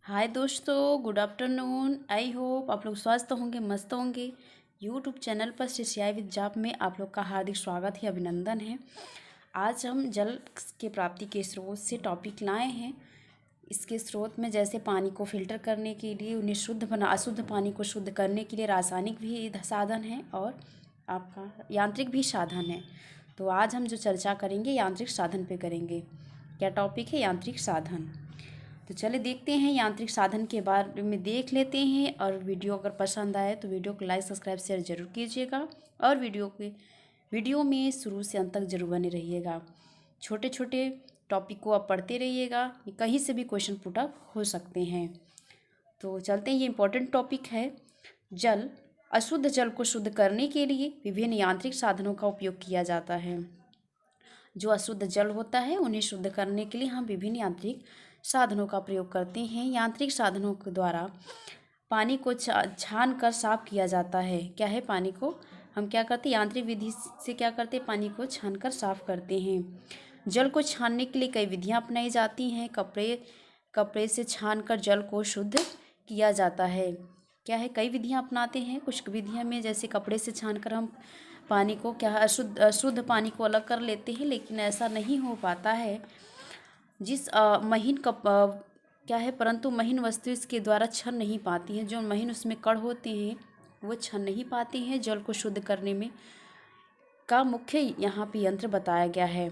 हाय दोस्तों, good afternoon. I hope आप लोग स्वस्थ होंगे, मस्त होंगे। यूट्यूब चैनल पर शिष्याई विद जॉब में आप लोग का हार्दिक स्वागत है, अभिनंदन है। आज हम जल के प्राप्ति के स्रोत से टॉपिक लाए हैं। इसके स्रोत में जैसे पानी को फिल्टर करने के लिए, उन्हें अशुद्ध पानी को शुद्ध करने के लिए रासायनिक भी साधन है और आपका यांत्रिक भी साधन है। तो आज हम जो चर्चा करेंगे यांत्रिक साधन पे करेंगे। क्या टॉपिक है? यांत्रिक साधन। तो चले देखते हैं यांत्रिक साधन के बारे में, देख लेते हैं। और वीडियो अगर पसंद आए तो वीडियो को लाइक सब्सक्राइब शेयर जरूर कीजिएगा और वीडियो में शुरू से अंत तक जरूर बने रहिएगा। छोटे छोटे टॉपिक को आप पढ़ते रहिएगा, कहीं से भी क्वेश्चन पुट अप हो सकते हैं। तो चलते हैं, ये इंपॉर्टेंट टॉपिक है। जल अशुद्ध जल को शुद्ध करने के लिए विभिन्न यांत्रिक साधनों का उपयोग किया जाता है। जो अशुद्ध जल होता है उन्हें शुद्ध करने के लिए हम विभिन्न यांत्रिक साधनों का प्रयोग करते हैं। यांत्रिक साधनों के द्वारा पानी को छान कर साफ किया जाता है। क्या है? पानी को हम क्या करते हैं? यांत्रिक विधि से क्या करते हैं? पानी को छान कर साफ करते हैं। जल को छानने के लिए कई विधियां अपनाई जाती हैं। कपड़े से छान कर जल को शुद्ध किया जाता है। क्या है? कई विधियां अपनाते हैं। कुछ विधियां में जैसे कपड़े से छान कर हम पानी को अशुद्ध पानी को अलग कर लेते हैं, लेकिन ऐसा नहीं हो पाता है। जिस महीन कप क्या है, परंतु महीन वस्तु इसके द्वारा छन नहीं पाती हैं। जो महीन उसमें कण होते हैं वो छन नहीं पाते हैं। जल को शुद्ध करने में का मुख्य यहाँ पे यंत्र बताया गया है।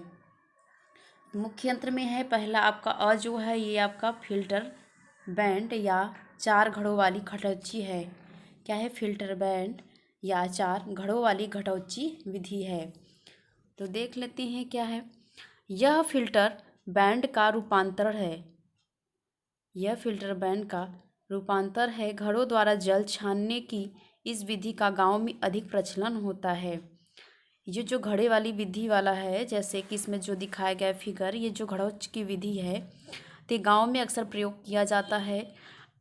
मुख्य यंत्र में है पहला आपका जो है, ये आपका फिल्टर बैंड या 4 घड़ों वाली घटौची है। क्या है? फिल्टर बैंड या 4 घड़ों वाली घटौची विधि है। तो देख लेते हैं क्या है। यह फिल्टर बैंड का रूपांतरण है। यह फिल्टर बैंड का रूपांतर है। घड़ों द्वारा जल छानने की इस विधि का गांव में अधिक प्रचलन होता है। ये जो घड़े वाली विधि वाला है, जैसे कि इसमें जो दिखाया गया फिगर, ये जो घड़ौच की विधि है तो गांव में अक्सर प्रयोग किया जाता है।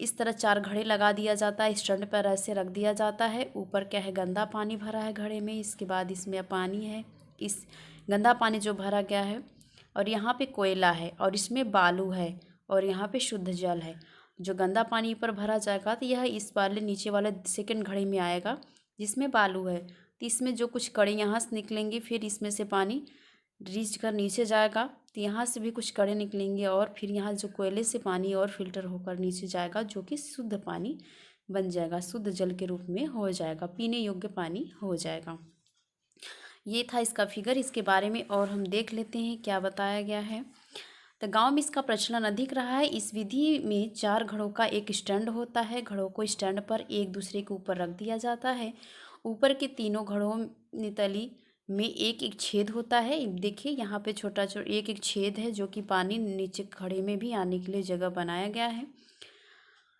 इस तरह 4 घड़े लगा दिया जाता है, स्टैंड पर ऐसे रख दिया जाता है। ऊपर क्या है? गंदा पानी भरा है घड़े में। इसके बाद इसमें पानी है, इस गंदा पानी जो भरा गया है, और यहाँ पे कोयला है और इसमें बालू है और यहाँ पे शुद्ध जल है। जो गंदा पानी ऊपर भरा जाएगा तो यह इस वाले नीचे वाले सेकंड घड़े में आएगा जिसमें बालू है। तो इसमें जो कुछ कड़े यहाँ से निकलेंगे, फिर इसमें से पानी रीच कर नीचे जाएगा, तो यहाँ से भी कुछ कड़े निकलेंगे और फिर यहाँ जो कोयले से पानी और फिल्टर होकर नीचे जाएगा, जो कि शुद्ध पानी बन जाएगा, शुद्ध जल के रूप में हो जाएगा, पीने योग्य पानी हो जाएगा। ये था इसका फिगर। इसके बारे में और हम देख लेते हैं क्या बताया गया है। तो गांव में इसका प्रचलन अधिक रहा है। इस विधि में 4 घड़ों का एक स्टैंड होता है। घड़ों को स्टैंड पर एक दूसरे के ऊपर रख दिया जाता है। ऊपर के तीनों घड़ों में तली में एक एक छेद होता है। देखिए यहाँ पे छोटा छोटा एक एक छेद है, जो कि पानी नीचे घड़े में भी आने के लिए जगह बनाया गया है।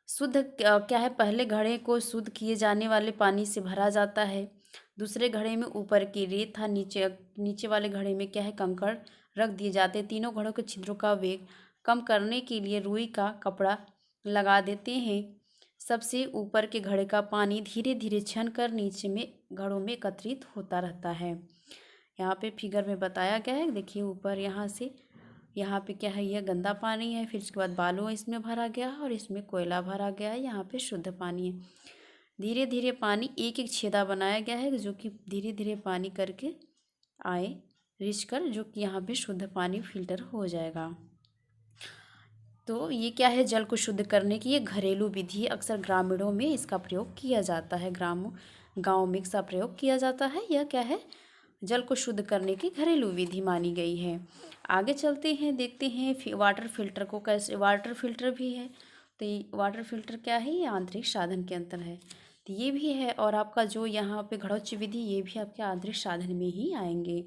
शुद्ध क्या है? पहले घड़े को शुद्ध किए जाने वाले पानी से भरा जाता है। दूसरे घड़े में ऊपर की रेत था, नीचे वाले घड़े में क्या है? कंकड़ रख दिए जाते हैं। तीनों घड़ों के छिद्रों का वेग कम करने के लिए रुई का कपड़ा लगा देते हैं। सबसे ऊपर के घड़े का पानी धीरे धीरे छन कर नीचे में घड़ों में एकत्रित होता रहता है। यहाँ पे फिगर में बताया गया है। देखिए ऊपर यहाँ पे क्या है? यह गंदा पानी है, फिर उसके बाद बालू इसमें भरा गया है और इसमें कोयला भरा गया है। यहाँ पे शुद्ध पानी है। धीरे धीरे पानी एक एक छेदा बनाया गया है, जो कि धीरे धीरे पानी करके आए रिच कर, जो कि यहाँ पे शुद्ध पानी फिल्टर हो जाएगा। तो ये क्या है? जल को शुद्ध करने की ये घरेलू विधि है। अक्सर ग्रामीणों में इसका प्रयोग किया जाता है, गाँव में इसका प्रयोग किया जाता है। यह क्या है? जल को शुद्ध करने की घरेलू विधि मानी गई है। आगे चलते हैं, देखते हैं वाटर फिल्टर को कैसे। वाटर फिल्टर भी है। तो ये वाटर फिल्टर क्या है? ये आंतरिक साधन के अंतर है। तो ये भी है, और आपका जो यहाँ पे घड़ौच विधि, ये भी आपके आंतरिक साधन में ही आएंगे।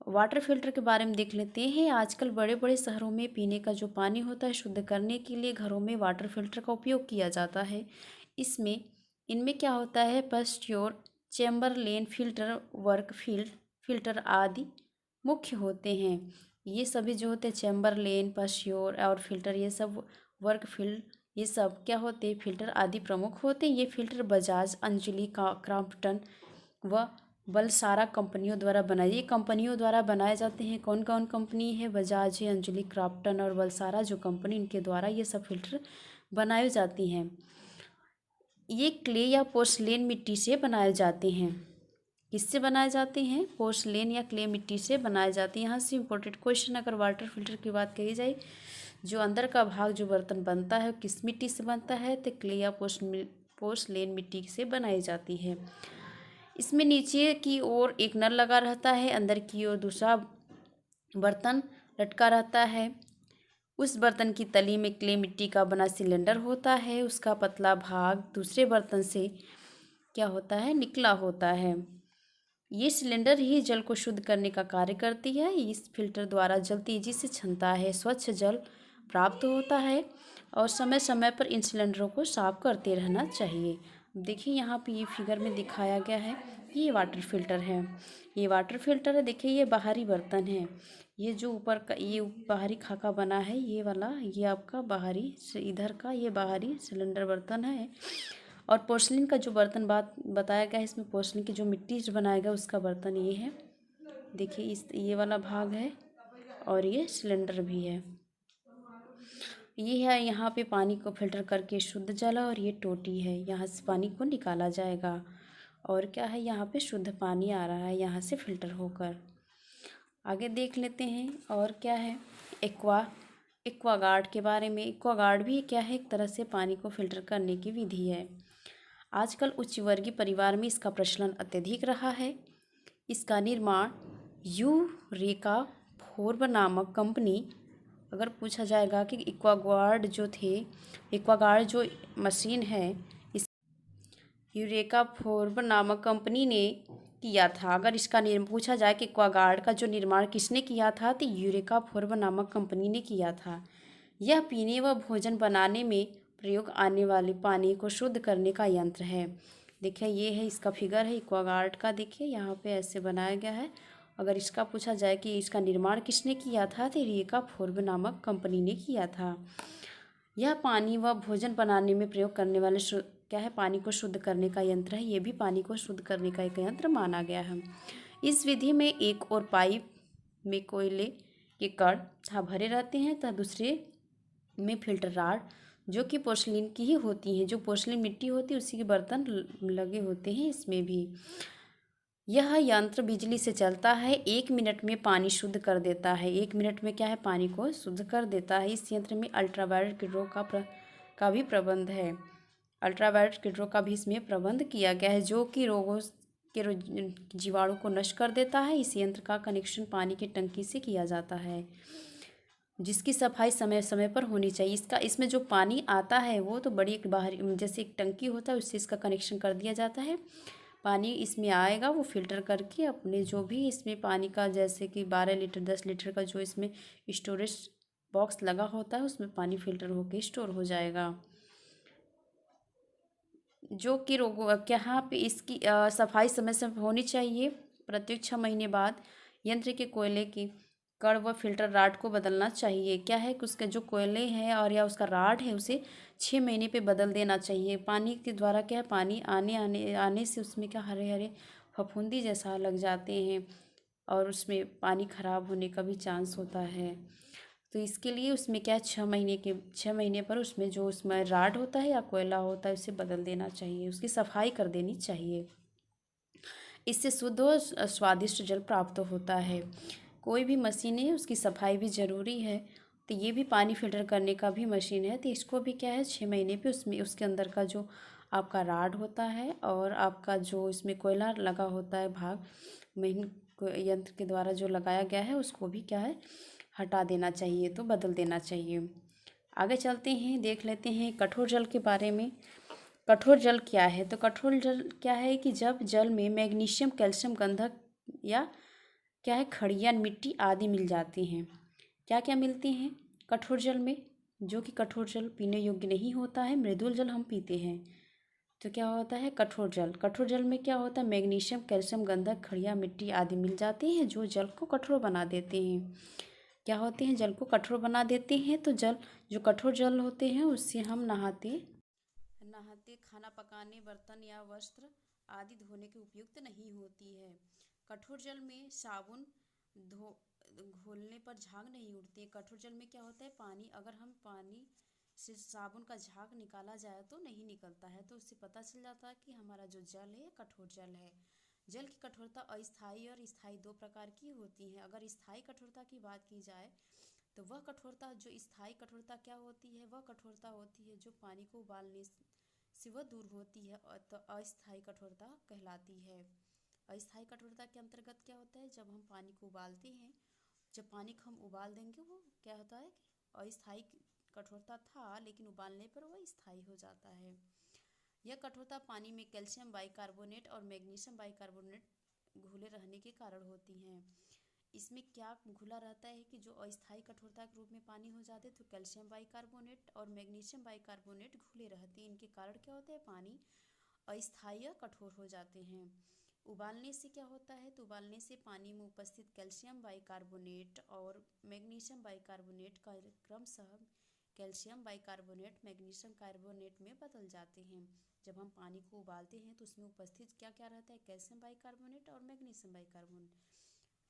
वाटर फिल्टर के बारे में देख लेते हैं। आजकल बड़े बड़े शहरों में पीने का जो पानी होता है, शुद्ध करने के लिए घरों में वाटर फिल्टर का उपयोग किया जाता है। इनमें क्या होता है? पश्योर, चेम्बरलेन फिल्टर, वर्क फिल्टर आदि मुख्य होते हैं। ये सभी जो होते हैं, चेम्बरलेन, पश्योर और फिल्टर, ये सब वर्क ये सब क्या होते हैं? फिल्टर आदि प्रमुख होते हैं। ये फिल्टर बजाज, अंजलि, क्राम्पटन व बलसारा कंपनियों द्वारा बनाए। ये कंपनियों द्वारा बनाए जाते हैं। कौन कौन कंपनी है? बजाज है, अंजलि क्राफ्टन और बलसारा जो कंपनी, इनके द्वारा ये सब फिल्टर बनाए जाती हैं। ये क्ले या पोर्सलेन मिट्टी से बनाए जाते हैं। किससे बनाए जाते हैं? पोर्सलेन या क्ले मिट्टी से बनाए जाते हैं। यहाँ से इम्पोर्टेंट क्वेश्चन, अगर वाटर फिल्टर की बात कही जाए, जो अंदर का भाग जो बर्तन बनता है किस मिट्टी से बनता है? तो क्ले या पोर्सलेन मिट्टी से बनाई जाती है। इसमें नीचे की ओर एक नल लगा रहता है, अंदर की ओर दूसरा बर्तन लटका रहता है। उस बर्तन की तली में क्ले मिट्टी का बना सिलेंडर होता है। उसका पतला भाग दूसरे बर्तन से क्या होता है? निकला होता है। ये सिलेंडर ही जल को शुद्ध करने का कार्य करती है। इस फिल्टर द्वारा जल तेजी से छनता है, स्वच्छ जल प्राप्त होता है और समय समय पर इन सिलेंडरों को साफ करते रहना चाहिए। देखिए यहाँ पे ये फिगर में दिखाया गया है, ये वाटर फिल्टर है। ये वाटर फिल्टर है। देखिए ये बाहरी बर्तन है। ये जो ऊपर का ये बाहरी खाका बना है, ये वाला ये आपका बाहरी से इधर का ये बाहरी सिलेंडर बर्तन है। और पोर्सलिन का जो बर्तन बताया गया है, इसमें पोर्सलिन की जो मिट्टी से बनाया गया उसका बर्तन ये है। देखिए इस ये वाला भाग है और ये सिलेंडर भी है। ये है यहाँ पे पानी को फिल्टर करके शुद्ध जल, और ये टोटी है, यहाँ से पानी को निकाला जाएगा। और क्या है, यहाँ पे शुद्ध पानी आ रहा है यहाँ से फिल्टर होकर। आगे देख लेते हैं और क्या है, एक्वागार्ड के बारे में। एक्वागार्ड भी क्या है? एक तरह से पानी को फिल्टर करने की विधि है। आजकल उच्च वर्गीय परिवार में इसका प्रचलन अत्यधिक रहा है। इसका निर्माण यूरेका फोर्ब नामक कंपनी, अगर पूछा जाएगा कि एक्वागार्ड जो मशीन है, इस यूरेका फोर्ब नामक कंपनी ने किया था। अगर इसका पूछा जाए कि एक्वागार्ड का जो निर्माण किसने किया था, तो यूरेका फोर्ब नामक कंपनी ने किया था। यह पीने व भोजन बनाने में प्रयोग आने वाले पानी को शुद्ध करने का यंत्र है। देखिए ये है, इसका फिगर है एक्वागार्ड का। देखिए यहाँ पे ऐसे बनाया गया है। अगर इसका पूछा जाए कि इसका निर्माण किसने किया था, तो यूरेका फोर्ब नामक कंपनी ने किया था। यह पानी व भोजन बनाने में प्रयोग करने वाले क्या है, पानी को शुद्ध करने का यंत्र है। ये भी पानी को शुद्ध करने का एक यंत्र माना गया है। इस विधि में एक और पाइप में कोयले के कण भरे रहते हैं, तथा दूसरे में फिल्टर राड जो कि पोर्सलिन की ही होती हैं। जो पोर्सलिन मिट्टी होती है उसी के बर्तन लगे होते हैं इसमें भी। यह यंत्र बिजली से चलता है। 1 मिनट में पानी शुद्ध कर देता है। 1 मिनट में क्या है, पानी को शुद्ध कर देता है। इस यंत्र में अल्ट्रावायलेट किरणों का भी प्रबंध है। अल्ट्रावायलेट किरणों का भी इसमें प्रबंध किया गया है, जो कि रोगों के जीवाणु को नष्ट कर देता है। इस यंत्र का कनेक्शन पानी की टंकी से किया जाता है, जिसकी सफाई समय समय पर होनी चाहिए। इसमें जो पानी आता है वो तो बड़ी एक बाहरी जैसे एक टंकी होता है, उससे इसका कनेक्शन कर दिया जाता है। पानी इसमें आएगा, वो फिल्टर करके अपने जो भी इसमें पानी का, जैसे कि 12 लीटर 10 लीटर का जो इसमें स्टोरेज बॉक्स लगा होता है, उसमें पानी फिल्टर होके स्टोर हो जाएगा। जो कि रोगों यहाँ पे इसकी सफाई समय से होनी चाहिए। प्रत्येक 6 महीने बाद यंत्र के कोयले की कण व फिल्टर राड को बदलना चाहिए। क्या है कि उसके जो कोयले हैं और या उसका राड है उसे 6 महीने पे बदल देना चाहिए। पानी के द्वारा क्या है, पानी आने से उसमें क्या हरे हरे फफूंदी जैसा लग जाते हैं और उसमें पानी खराब होने का भी चांस होता है। तो इसके लिए उसमें क्या है, 6 महीने पर उसमें जो उसमें राड होता है या कोयला होता है उसे बदल देना चाहिए, उसकी सफाई कर देनी चाहिए। इससे शुद्ध और स्वादिष्ट जल प्राप्त होता है। कोई भी मशीन है उसकी सफाई भी ज़रूरी है। तो ये भी पानी फिल्टर करने का भी मशीन है। तो इसको भी क्या है, 6 महीने पे उसमें उसके अंदर का जो आपका राड होता है और आपका जो इसमें कोयला लगा होता है भाग, मेन यंत्र के द्वारा जो लगाया गया है, उसको भी क्या है हटा देना चाहिए, तो बदल देना चाहिए। आगे चलते हैं, देख लेते हैं कठोर जल के बारे में। कठोर जल क्या है? तो कठोर जल क्या है कि जब जल में मैग्नीशियम, कैल्शियम, गंधक या क्या है खड़िया मिट्टी आदि मिल जाती हैं। क्या क्या मिलती हैं कठोर जल में? जो कि कठोर जल पीने योग्य नहीं होता है, मृदुल जल हम पीते हैं। तो क्या होता है कठोर जल? कठोर जल में क्या होता है, मैग्नीशियम, कैल्शियम, गंधक, खड़िया मिट्टी आदि मिल जाती हैं जो जल को कठोर बना देते हैं। क्या होते हैं, जल को कठोर बना देते हैं। तो जो कठोर जल होते हैं उससे हम नहाते, खाना पकाने, बर्तन या वस्त्र आदि धोने के उपयुक्त नहीं होती है। कठोर जल में साबुन घोलने पर झाग नहीं उठती है। कठोर जल में क्या होता है, पानी अगर हम पानी से साबुन का झाग निकाला जाए तो नहीं निकलता है, तो उससे पता चल जाता है कि हमारा जो जल है कठोर जल है। जल की कठोरता अस्थायी और स्थायी दो प्रकार की होती है। अगर स्थायी कठोरता की बात की जाए तो वह कठोरता, जो स्थायी कठोरता क्या होती है, वह कठोरता होती है जो पानी को उबालने से वह दूर होती है, तो अस्थायी कठोरता कहलाती है। अस्थायी कठोरता के अंतर्गत क्या होता है, जब हम पानी को उबालते हैं, जब पानी को हम उबाल देंगे वो क्या होता है कि अस्थायी कठोरता था, लेकिन उबालने पर वह स्थायी हो जाता है। यह कठोरता पानी में कैल्शियम बाइकार्बोनेट और मैग्नीशियम बाइकार्बोनेट घुले रहने के कारण होती हैं। इसमें क्या घुला रहता है कि जो अस्थायी कठोरता के रूप में पानी हो जाते तो कैल्शियम बाइकार्बोनेट और मैग्नीशियम बाइकार्बोनेट घुले रहते हैं। इनके कारण क्या होता है, पानी अस्थायी कठोर हो जाते हैं। उबालने से क्या होता है, तो उबालने से पानी में उपस्थित कैल्शियम बाइकार्बोनेट और मैग्नीशियम बाइकार्बोनेट का क्रमशः कैल्शियम बाइकार्बोनेट मैग्नीशियम कार्बोनेट में बदल जाते हैं। जब हम पानी को उबालते हैं तो उसमें उपस्थित क्या क्या रहता है, कैल्शियम बाइकार्बोनेट और मैग्नीशियम बाइकार्बोनेट।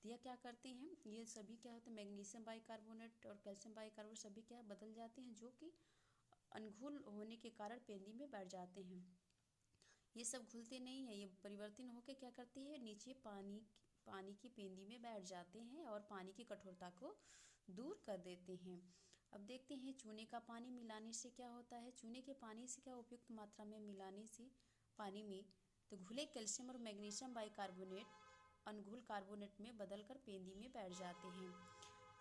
तो यह क्या करते हैं, ये सभी क्या होते हैं, मैग्नीशियम बाइकार्बोनेट और कैल्शियम बाइकार्बोनेट सभी क्या बदल जाते हैं, जो कि अनघुल होने के कारण पेंदी में बैठ जाते हैं। ये सब घुलते नहीं है, ये परिवर्तन होकर क्या करते हैं, नीचे पानी की पेंदी में बैठ जाते हैं और पानी की कठोरता को दूर कर देते हैं। अब देखते हैं चूने का पानी मिलाने से क्या होता है। चूने के पानी से क्या उपयुक्त मात्रा में मिलाने से पानी में, तो घुले कैल्शियम और मैग्नीशियम बाइकार्बोनेट अनघुल कार्बोनेट में बदलकर पेंदी में बैठ जाते हैं।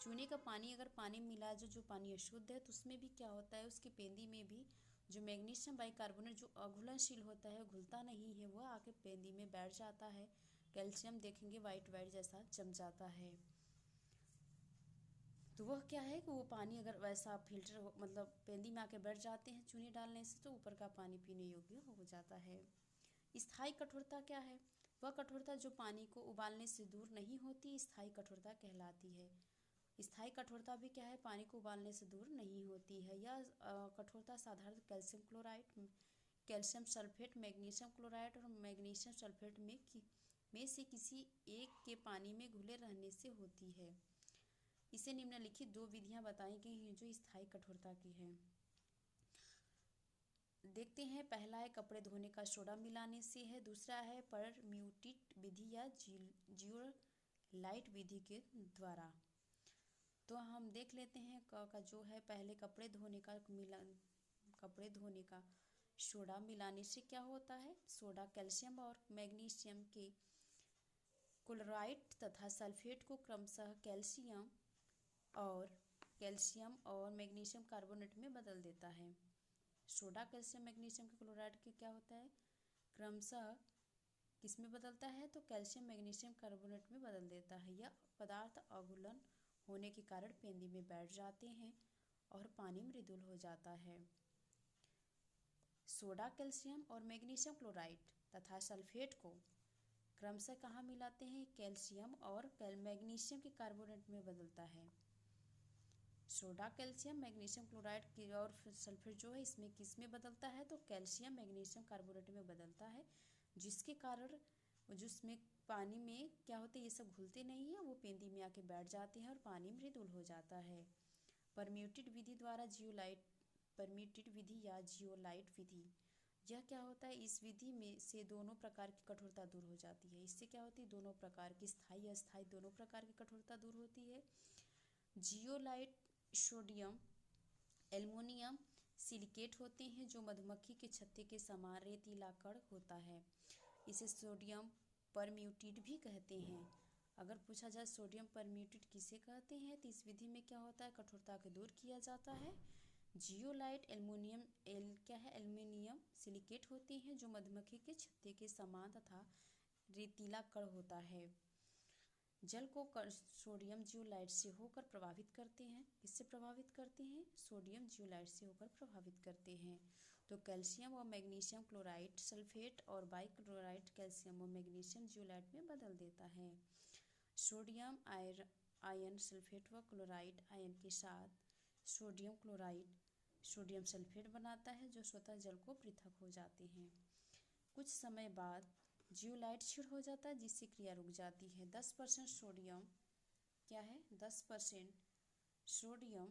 चूने का पानी अगर पानी में मिला जो पानी अशुद्ध है, तो उसमें भी क्या होता है, उसकी पेंदी में भी जो मैग्नीशियम बाइकार्बोनेट जो अघुलनशील होता है, घुलता नहीं है, वह आके पेंदी में बैठ जाता है। कैल्शियम देखेंगे वाइट वाइट जैसा जम जाता है। तो वह क्या है कि वो पानी अगर वैसा फिल्टर हो, मतलब पेंदी में आके बैठ जाते हैं चूने डालने से, तो ऊपर का पानी पीने योग्य हो जाता है। स्थायी कठोरता क्या है, वह कठोरता जो पानी को उबालने से दूर नहीं होती, स्थायी कठोरता कहलाती है। स्थायी कठोरता भी क्या है, पानी को उबालने से दूर नहीं होती है। यह कठोरता साधारण calcium chloride, calcium sulphate, magnesium chloride और मैग्नीशियम सल्फेट में से किसी एक के पानी में घुले रहने से होती है। इसे निम्नलिखित दो विधियां बताई गई हैं जो स्थायी कठोरता की हैं। देखते हैं, पहला है कपड़े धोने का सोडा मिलाने से है, दूसरा है परम्यूटेट विधि या जियोलाइट विधि के द्वारा। तो हम देख लेते हैं का जो है, पहले कपड़े धोने का सोडा मिलाने से क्या होता है। सोडा कैल्शियम और मैग्नीशियम के क्लोराइड तथा सल्फेट को क्रमशः कैल्शियम और मैग्नीशियम कार्बोनेट में बदल देता है। सोडा कैल्शियम मैग्नीशियम के क्लोराइड के क्या होता है, क्रमशः किस में बदलता है, तो कैल्शियम मैग्नीशियम कार्बोनेट में बदल देता है। यह पदार्थ अघुलन होने के कारण पेंदी में बैठ जाते हैं और पानी मृदुल हो जाता है। सोडा कैल्शियम और मैग्नीशियम क्लोराइड तथा सल्फेट को क्रमशः कहाँ मिलाते हैं, कैल्शियम और मैग्नीशियम के कार्बोनेट में बदलता है। सोडा कैल्शियम मैग्नीशियम क्लोराइड की और सल्फेट जो है, इसमें किस में बदलता है, तो कैल्शियम मैग्नीशियम कार्बोनेट में बदलता है, जिसके कारण जिसमें पानी में क्या होते हैं, ये सब घुलते नहीं है, वो पेंदी में आके बैठ जाते हैं और पानी मृदुल हो जाता है। परम्यूटेट विधि द्वारा परम्यूटेट विधि या जियोलाइट विधि, यह क्या होता है, इस विधि में से दोनों प्रकार की कठोरता दूर हो जाती है। इससे क्या होती है, दोनों प्रकार की स्थायी अस्थायी दोनों प्रकार की कठोरता दूर होती है। जियोलाइट सोडियम एल्युमिनियम सिलिकेट होते हैं जो मधुमक्खी के छत्ते के समान रेतीला कण होता है। इसे सोडियम परम्यूटेट भी कहते हैं। अगर पूछा जाए सोडियम परम्यूटेट किसे कहते हैं, तो इस विधि में क्या होता है, कठोरता को दूर किया जाता है। जियोलाइट एल्युमिनियम सिलिकेट होते हैं जो मधुमक्खी के छत्ते के समान तथा रेतीला कण होता है। जल को सोडियम जियोलाइट से होकर प्रभावित करते हैं। किससे प्रभावित करते हैं, सोडियम जियोलाइट से होकर प्रभावित करते हैं। तो कैल्शियम और मैग्नीशियम क्लोराइड सल्फेट और बाइक्लोराइड कैल्शियम और मैग्नीशियम जियोलाइट में बदल देता है। सोडियम आयन सल्फेट व क्लोराइड आयन के साथ सोडियम क्लोराइड सोडियम सल्फेट बनाता है, जो स्वतः जल को पृथक हो जाते हैं। कुछ समय बाद जियोलाइट क्षीण हो जाता है जिससे क्रिया रुक जाती है। 10% सोडियम क्या है, 10% सोडियम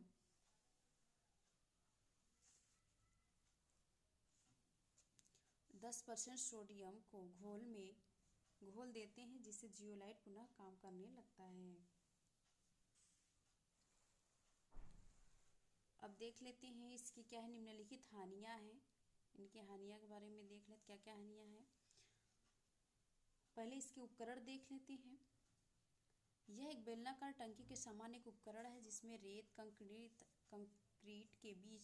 10% सोडियम को घोल में घोल देते हैं जिससे जियोलाइट पुनः काम करने लगता है। अब देख लेते हैं इसकी क्या है, निम्नलिखित हानियां हैं। इनकी हानियां के बारे में देख लेते क्या क्या हानियां हैं। पहले इसके उपकरण देख लेते हैं। यह एक बेलनाकार टंकी के समान एक उपकरण है जिसमें रेत कंक्रीट के बीच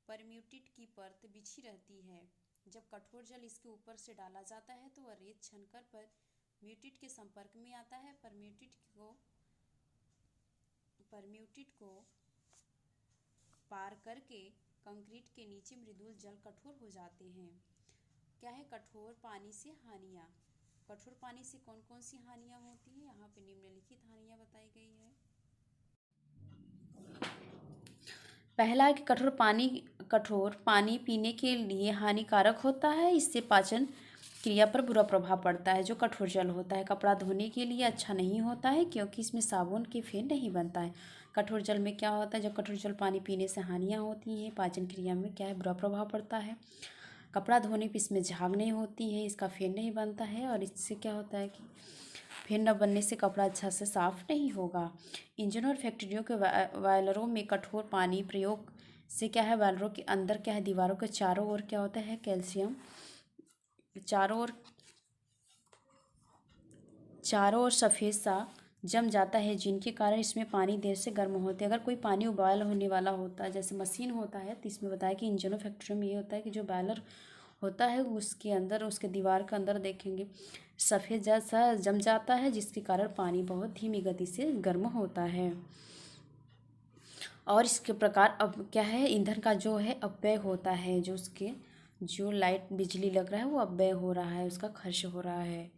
परम्यूटेट की परत बिछी रहती है। जब कठोर जल इसके ऊपर से डाला जाता है तो वह रेत छनकर परम्यूटेट के संपर्क में आता है। परम्यूटेट को पार करके कंक्रीट के नीचे मृदुल जल कठोर हो जाते हैं। क्या है कठोर पानी से हानियाँ। कठोर पानी से कौन कौन सी हानियाँ होती हैं, यहाँ पे निम्नलिखित हानियाँ बताई गई है। पहला है कि कठोर पानी पीने के लिए हानिकारक होता है। इससे पाचन क्रिया पर बुरा प्रभाव पड़ता है। जो कठोर जल होता है कपड़ा धोने के लिए अच्छा नहीं होता है क्योंकि इसमें साबुन के फेन नहीं बनता है। कठोर जल में क्या होता है, जब कठोर जल पानी पीने से हानियाँ होती हैं, पाचन क्रिया में क्या है बुरा प्रभाव पड़ता है। कपड़ा धोने पर इसमें झाग नहीं होती है, इसका फेन नहीं बनता है और इससे क्या होता है कि फेन न बनने से कपड़ा अच्छा से साफ नहीं होगा। इंजनों और फैक्ट्रियों के बॉयलरों में कठोर पानी प्रयोग से क्या है, बॉयलरों के अंदर क्या है, दीवारों के चारों ओर क्या होता है, कैल्शियम चारों ओर सफ़ेद सा जम जाता है जिनके कारण इसमें पानी देर से गर्म होते हैं। अगर कोई पानी उबाल होने वाला होता है जैसे मशीन होता है तो इसमें बताया कि इंजनों फैक्ट्रियों में ये होता है कि जो बॉयलर होता है उसके अंदर, उसके दीवार के अंदर देखेंगे सफ़ेद जैसा जम जाता है जिसके कारण पानी बहुत धीमी गति से गर्म होता है। और इसके प्रकार अब क्या है, ईंधन का जो है अपव्यय होता है, जो लाइट बिजली लग रहा है वो अपव्यय हो रहा है, उसका खर्च हो रहा है।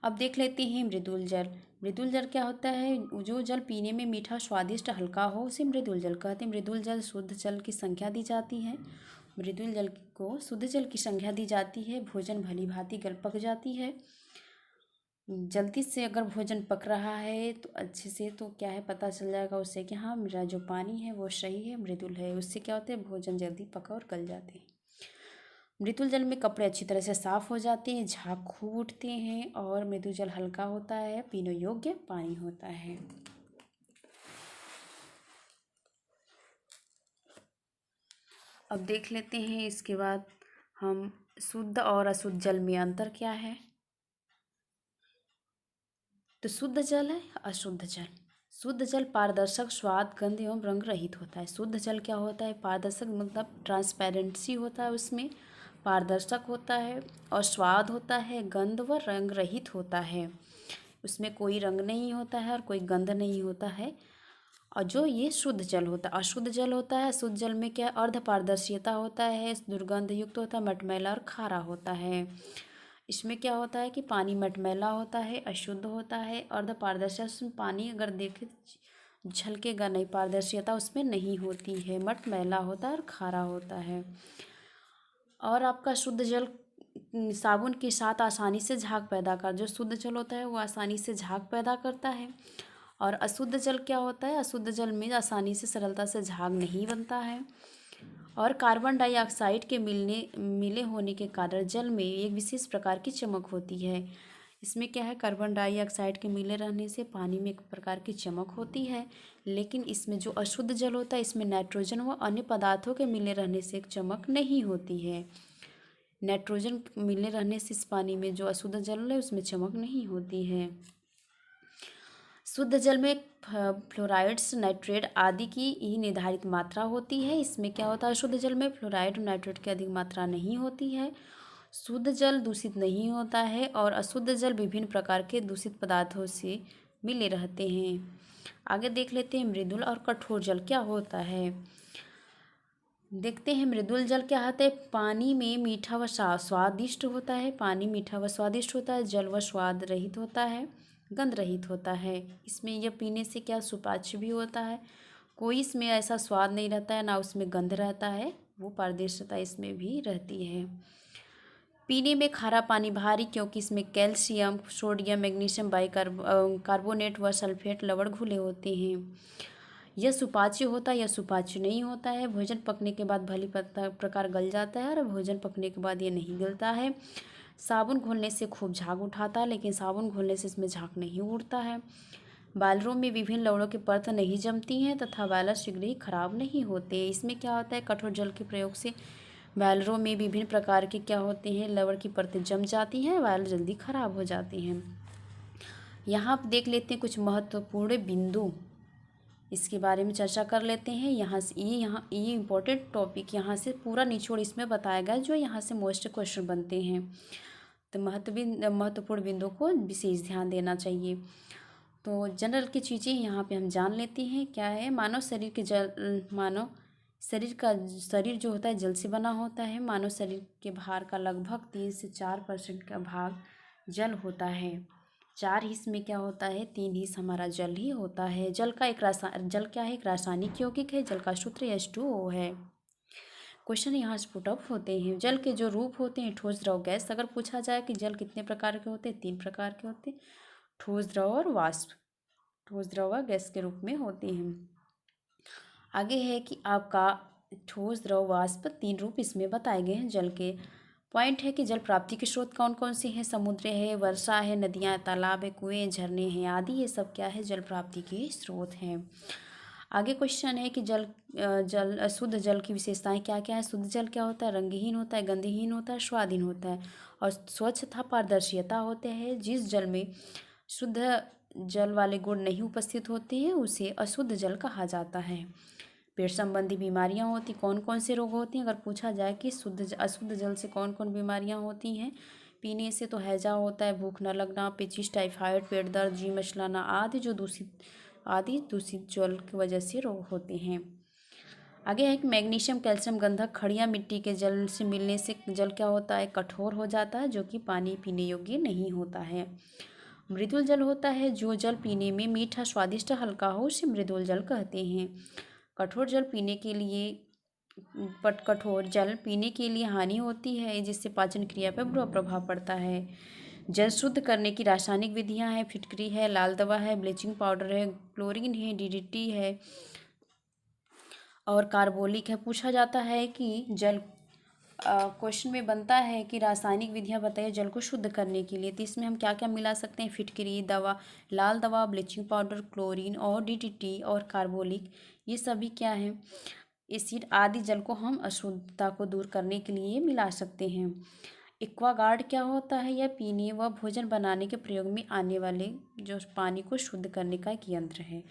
अब देख लेते हैं मृदुल जल। मृदुल जल क्या होता है, जो जल पीने में मीठा स्वादिष्ट हल्का हो उसे मृदुल जल कहते हैं। मृदुल जल शुद्ध जल की संज्ञा दी जाती है। मृदुल जल को शुद्ध जल की संज्ञा दी जाती है। भोजन भली भांति पक जाती है। जल्दी से अगर भोजन पक रहा है तो अच्छे से तो क्या है पता चल जाएगा उससे कि हाँ मेरा जो पानी है वो सही है, मृदुल है। उससे क्या होता है भोजन जल्दी पका और गल जाते हैं। मृदुल जल में कपड़े अच्छी तरह से साफ हो जाते हैं, झाग खूब उठते हैं और मृदुल जल हल्का होता है, पीने योग्य पानी होता है। अब देख लेते हैं इसके बाद हम शुद्ध और अशुद्ध जल में अंतर क्या है। तो शुद्ध जल है अशुद्ध जल। शुद्ध जल पारदर्शक, स्वाद, गंध एवं रंग रहित होता है। शुद्ध जल क्या होता है, पारदर्शक मतलब ट्रांसपेरेंसी होता है, उसमें पारदर्शक होता है और स्वाद होता है, गंध व रंग रहित होता है। उसमें कोई रंग नहीं होता है और कोई गंध नहीं होता है। और जो ये शुद्ध जल होता है, अशुद्ध जल होता है। शुद्ध जल में क्या अर्ध पारदर्शिता होता है, दुर्गंध युक्त होता है, मटमैला और खारा होता है। इसमें क्या होता है कि पानी मटमैला होता है, अशुद्ध होता है। अर्ध पारदर्शिता, उसमें पानी अगर देखे झलकेगा नहीं, पारदर्शिता उसमें नहीं होती है, मटमैला होता है और खारा होता है। और आपका शुद्ध जल साबुन के साथ आसानी से झाग पैदा कर, जो शुद्ध जल होता है वो आसानी से झाग पैदा करता है। और अशुद्ध जल क्या होता है, अशुद्ध जल में आसानी से सरलता से झाग नहीं बनता है। और कार्बन डाइऑक्साइड के मिले होने के कारण जल में एक विशेष प्रकार की चमक होती है। इसमें क्या है, कार्बन डाइऑक्साइड के मिले रहने से पानी में एक प्रकार की चमक होती है। लेकिन इसमें जो अशुद्ध जल होता है इसमें नाइट्रोजन व अन्य पदार्थों के मिले रहने से एक चमक नहीं होती है। नाइट्रोजन मिले रहने से इस पानी में जो अशुद्ध जल है उसमें चमक नहीं होती है। शुद्ध जल में फ्लोराइड्स, नाइट्रेट आदि की ही निर्धारित मात्रा होती है। इसमें क्या होता है, शुद्ध जल में फ्लोराइड और नाइट्रेट की अधिक मात्रा नहीं होती है। शुद्ध जल दूषित नहीं होता है और अशुद्ध जल विभिन्न प्रकार के दूषित पदार्थों से मिले रहते हैं। आगे देख लेते हैं मृदुल और कठोर जल क्या होता है। देखते हैं मृदुल जल क्या होता है, पानी में मीठा व स्वादिष्ट होता है। पानी मीठा व स्वादिष्ट होता है। जल व स्वाद रहित होता है, गंध रहित होता है। इसमें यह पीने से क्या सुपाच्य भी होता है, कोई इसमें ऐसा स्वाद नहीं रहता है, ना उसमें गंध रहता है, वो पारदर्शिता इसमें भी रहती है। पीने में खारा पानी भारी क्योंकि इसमें कैल्शियम, सोडियम, मैग्नीशियम, कार्बोनेट व सल्फेट लवण घुले होते हैं। यह सुपाच्य होता है या सुपाच्य नहीं होता है। भोजन पकने के बाद भली प्रकार गल जाता है और भोजन पकने के बाद ये नहीं गलता है। साबुन घोलने से खूब झाग उठाता है, लेकिन साबुन घोलने से इसमें झाग नहीं उड़ता है। बायलरों में विभिन्न लवणों की परत नहीं जमती हैं तथा बायलर शीघ्र ही खराब नहीं होते। इसमें क्या होता है, कठोर जल के प्रयोग से बायलरों में विभिन्न प्रकार के क्या होते हैं, लवण की परतें जम जाती हैं, बायलर जल्दी खराब हो जाती हैं। यहाँ आप देख लेते हैं कुछ महत्वपूर्ण बिंदु, इसके बारे में चर्चा कर लेते हैं। यहाँ से ये इम्पोर्टेंट टॉपिक यहाँ से पूरा निचोड़ इसमें बताया गया जो यहाँ से मोस्ट क्वेश्चन बनते हैं। तो महत्वपूर्ण बिंदु को विशेष ध्यान देना चाहिए। तो जनरल की चीज़ें यहाँ पे हम जान लेते हैं। क्या है, मानव शरीर जो होता है जल से बना होता है। मानव शरीर के भार का लगभग 3 से 4% का भाग जल होता है। 4 हिस्से में क्या होता है, 3 हिस्सा हमारा जल ही होता है। जल क्या है, एक रासायनिक यौगिक है। जल का सूत्र H2O है। क्वेश्चन यहाँ से पुट अप होते हैं। जल के जो रूप होते हैं, ठोस, द्रव, गैस। अगर पूछा जाए कि जल कितने प्रकार के होते हैं, 3 प्रकार के होते हैं, ठोस, द्रव और वाष्प। ठोस, द्रव व गैस के रूप में होते हैं। आगे है कि आपका ठोस, द्रव, वाष्प 3 रूप इसमें बताए गए हैं जल के। पॉइंट है कि जल प्राप्ति के स्रोत कौन कौन से हैं, समुद्र है, वर्षा है, नदियाँ, तालाब है, कुएँ, झरने हैं आदि, ये सब क्या है, जल प्राप्ति के स्रोत हैं। आगे क्वेश्चन है कि शुद्ध जल की विशेषताएं क्या क्या है। शुद्ध जल क्या होता है, रंगहीन होता है, गंधहीन होता है, स्वादहीन होता है और स्वच्छ तथा पारदर्शिता होते हैं। जिस जल में शुद्ध जल वाले गुण नहीं उपस्थित होते हैं उसे अशुद्ध जल कहा जाता है। पेट संबंधी बीमारियां होती, कौन कौन से रोग होती हैं, अगर पूछा जाए कि अशुद्ध जल से कौन कौन बीमारियां होती हैं। पीने से तो हैजा होता है, भूख न लगना, पेचिश, टाइफाइड, पेट दर्द, जी मचलाना आदि दूषित जल की वजह से रोग होते हैं। आगे है कि मैग्नीशियम, कैल्शियम, गंधक, खड़िया मिट्टी के जल से मिलने से जल क्या होता है, कठोर हो जाता है, जो कि पानी पीने योग्य नहीं होता है। मृदुल जल होता है, जो जल पीने में मीठा, स्वादिष्ट, हल्का हो उसे मृदुल जल कहते हैं। कठोर जल पीने के लिए हानि होती है, जिससे पाचन क्रिया पर बुरा प्रभाव पड़ता है। जल शुद्ध करने की रासायनिक विधियां हैं, फिटकरी है, लाल दवा है, ब्लीचिंग पाउडर है, क्लोरीन है, DDT है और कार्बोलिक है। पूछा जाता है कि क्वेश्चन में बनता है कि रासायनिक विधियां बताइए जल को शुद्ध करने के लिए। तो इसमें हम क्या क्या मिला सकते हैं, फिटकरी, दवा, लाल दवा, ब्लीचिंग पाउडर, क्लोरीन और DDT और कार्बोलिक, ये सभी क्या है, एसिड आदि जल को हम अशुद्धता को दूर करने के लिए मिला सकते हैं। एक्वागार्ड क्या होता है, यह पीने व भोजन बनाने के प्रयोग में आने वाले जो पानी को शुद्ध करने का एक यंत्र है।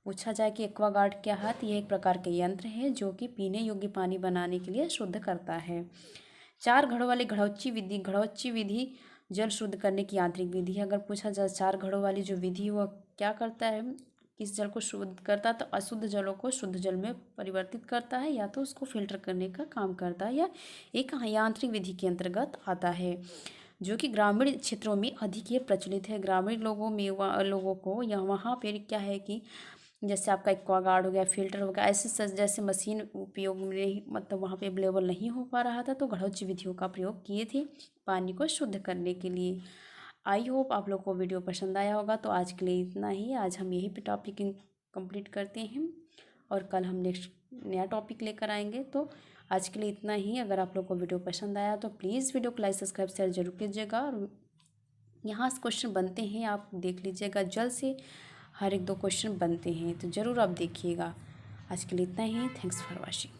पूछा जाए कि एक्वागार्ड क्या है, तो यह एक प्रकार का यंत्र है जो कि पीने योग्य पानी बनाने के लिए शुद्ध करता है। 4 घड़ों वाली घड़ौच्ची विधि जल शुद्ध करने की यांत्रिक विधि है। अगर पूछा जाए 4 घड़ों वाली जो विधि वह क्या करता है, किस जल को शुद्ध करता है, तो अशुद्ध जलों को शुद्ध जल में परिवर्तित करता है, या तो उसको फिल्टर करने का काम करता है, या एक यांत्रिक विधि के अंतर्गत आता है, जो कि ग्रामीण क्षेत्रों में अधिक ये प्रचलित है। ग्रामीण लोगों को या वहाँ पर क्या है कि जैसे आपका एक्वागार्ड हो गया, फिल्टर हो गया, ऐसे जैसे मशीन उपयोग में मतलब वहाँ पे अवेलेबल नहीं हो पा रहा था, तो घड़ौच्ची विधियों का प्रयोग किए थे पानी को शुद्ध करने के लिए। आई होप आप लोग को वीडियो पसंद आया होगा। तो आज के लिए इतना ही। आज हम यही पे टॉपिक कंप्लीट करते हैं और कल हम नेक्स्ट नया टॉपिक लेकर आएंगे। तो आज के लिए इतना ही। अगर आप लोग को वीडियो पसंद आया तो प्लीज़ वीडियो को लाइक, सब्सक्राइब, शेयर जरूर कीजिएगा। और यहाँ से क्वेश्चन बनते हैं, आप देख लीजिएगा, जल्द से हर 1-2 क्वेश्चन बनते हैं, तो ज़रूर आप देखिएगा। आज के लिए इतना ही। Thanks for watching.